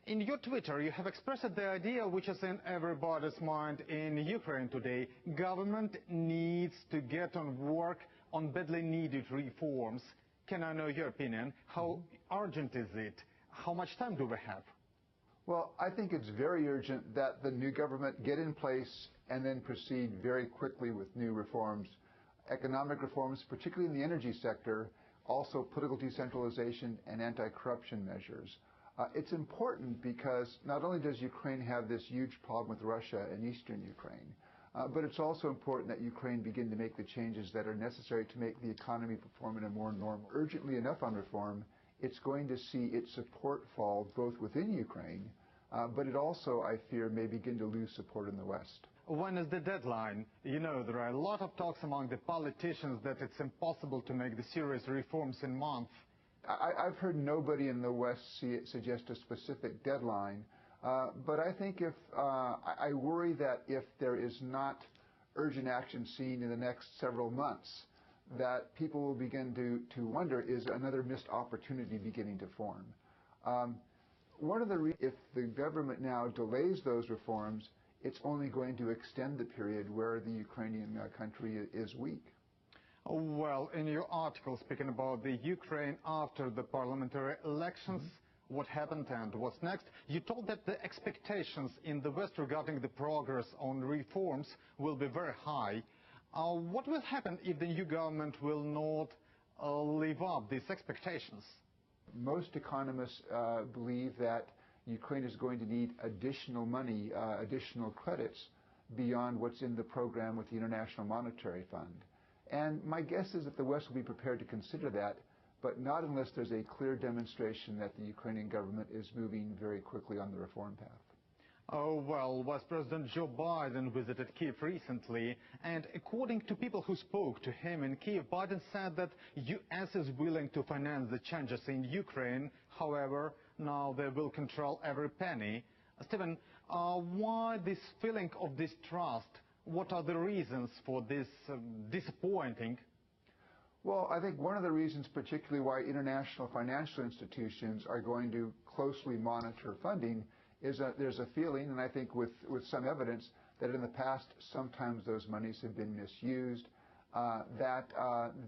In your Twitter, you have expressed the idea which is in everybody's mind in Ukraine today. Government needs to get on work on badly needed reforms. Can I know your opinion? How urgent is it? How much time do we have? Well, I think it's very urgent that the new government get in place and then proceed very quickly with new reforms. Economic reforms, particularly in the energy sector, also political decentralization and anti-corruption measures. It's important because not only does Ukraine have this huge problem with Russia in eastern Ukraine, but it's also important that Ukraine begin to make the changes that are necessary to make the economy perform in a more normal. Urgently enough on reform, it's going to see its support fall both within Ukraine, but it also, I fear, may begin to lose support in the West. When is the deadline? You know, there are a lot of talks among the politicians that it's impossible to make the serious reforms in months. I've heard nobody in the West suggest a specific deadline, but I think I worry that if there is not urgent action seen in the next several months, that people will begin to wonder, is another missed opportunity beginning to form? If the government now delays those reforms, it's only going to extend the period where the Ukrainian country is weak. Well, in your article speaking about the Ukraine after the parliamentary elections, what happened and what's next, you told that the expectations in the West regarding the progress on reforms will be very high. What will happen if the new government will not live up these expectations? Most economists believe that Ukraine is going to need additional money, additional credits beyond what's in the program with the International Monetary Fund. And my guess is that the West will be prepared to consider that, but not unless there's a clear demonstration that the Ukrainian government is moving very quickly on the reform path. Oh, well, Vice President Joe Biden visited Kiev recently, and according to people who spoke to him in Kiev, Biden said that U.S. is willing to finance the changes in Ukraine. However, now they will control every penny. Steven, why this feeling of distrust? What are the reasons for this disappointing? Well, I think one of the reasons, particularly why international financial institutions are going to closely monitor funding, is that there's a feeling, and I think with some evidence, that in the past sometimes those monies have been misused, that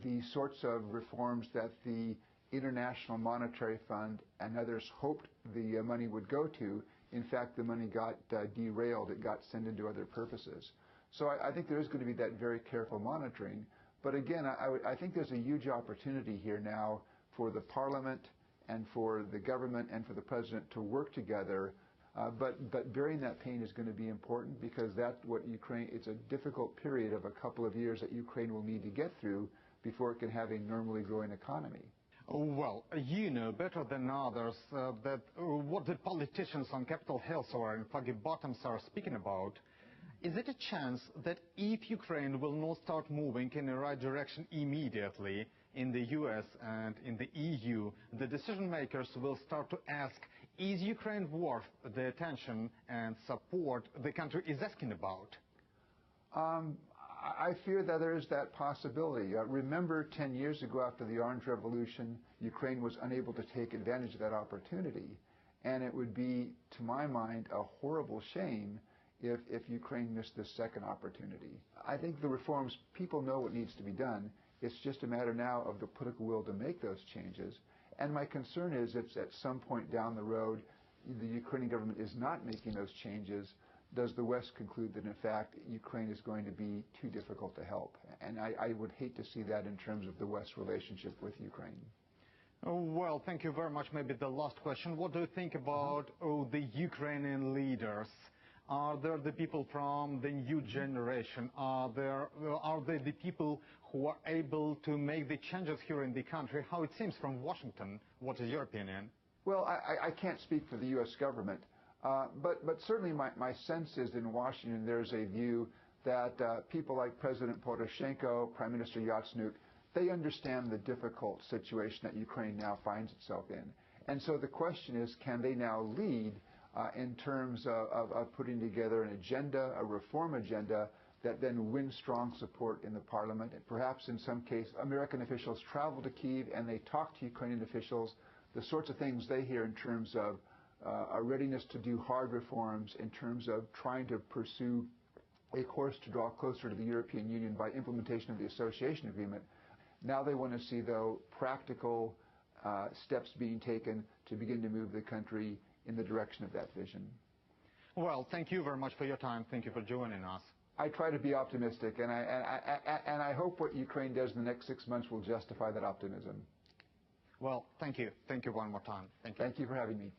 the sorts of reforms that the International Monetary Fund and others hoped the money would go to, in fact the money got derailed, it got sent into other purposes. So I think there is going to be that very careful monitoring. But again, I think there's a huge opportunity here now for the Parliament and for the government and for the President to work together. But bearing that pain is going to be important because that's what it's a difficult period of a couple of years that Ukraine will need to get through before it can have a normally growing economy. Well, you know better than others that what the politicians on Capitol Hill or in Foggy Bottoms are speaking about. Is it a chance that if Ukraine will not start moving in the right direction immediately in the US and in the EU, the decision makers will start to ask, is Ukraine worth the attention and support the country is asking about? I fear that there is that possibility. Remember 10 years ago after the Orange Revolution, Ukraine was unable to take advantage of that opportunity. And it would be, to my mind, a horrible shame if Ukraine missed this second opportunity. I think the reforms, people know what needs to be done. It's just a matter now of the political will to make those changes. And my concern is if at some point down the road the Ukrainian government is not making those changes, does the West conclude that in fact Ukraine is going to be too difficult to help? And I would hate to see that in terms of the West's relationship with Ukraine. Well, thank you very much. Maybe the last question. What do you think about the Ukrainian leaders? Are there the people from the new generation? Are they the people who are able to make the changes here in the country? How it seems from Washington. What is your opinion? Well, I can't speak for the U.S. government, but certainly my sense is in Washington there's a view that people like President Poroshenko, Prime Minister Yatsenyuk, they understand the difficult situation that Ukraine now finds itself in. And so the question is, can they now lead in terms of putting together an agenda, a reform agenda, that then wins strong support in the parliament? And perhaps in some case, American officials travel to Kyiv and they talk to Ukrainian officials, the sorts of things they hear in terms of a readiness to do hard reforms in terms of trying to pursue a course to draw closer to the European Union by implementation of the association agreement. Now they want to see, though, practical steps being taken to begin to move the country in the direction of that vision. Well, thank you very much for your time. Thank you for joining us. I try to be optimistic, and I hope what Ukraine does in the next 6 months will justify that optimism. Well, thank you. Thank you one more time. Thank you. Thank you for having me.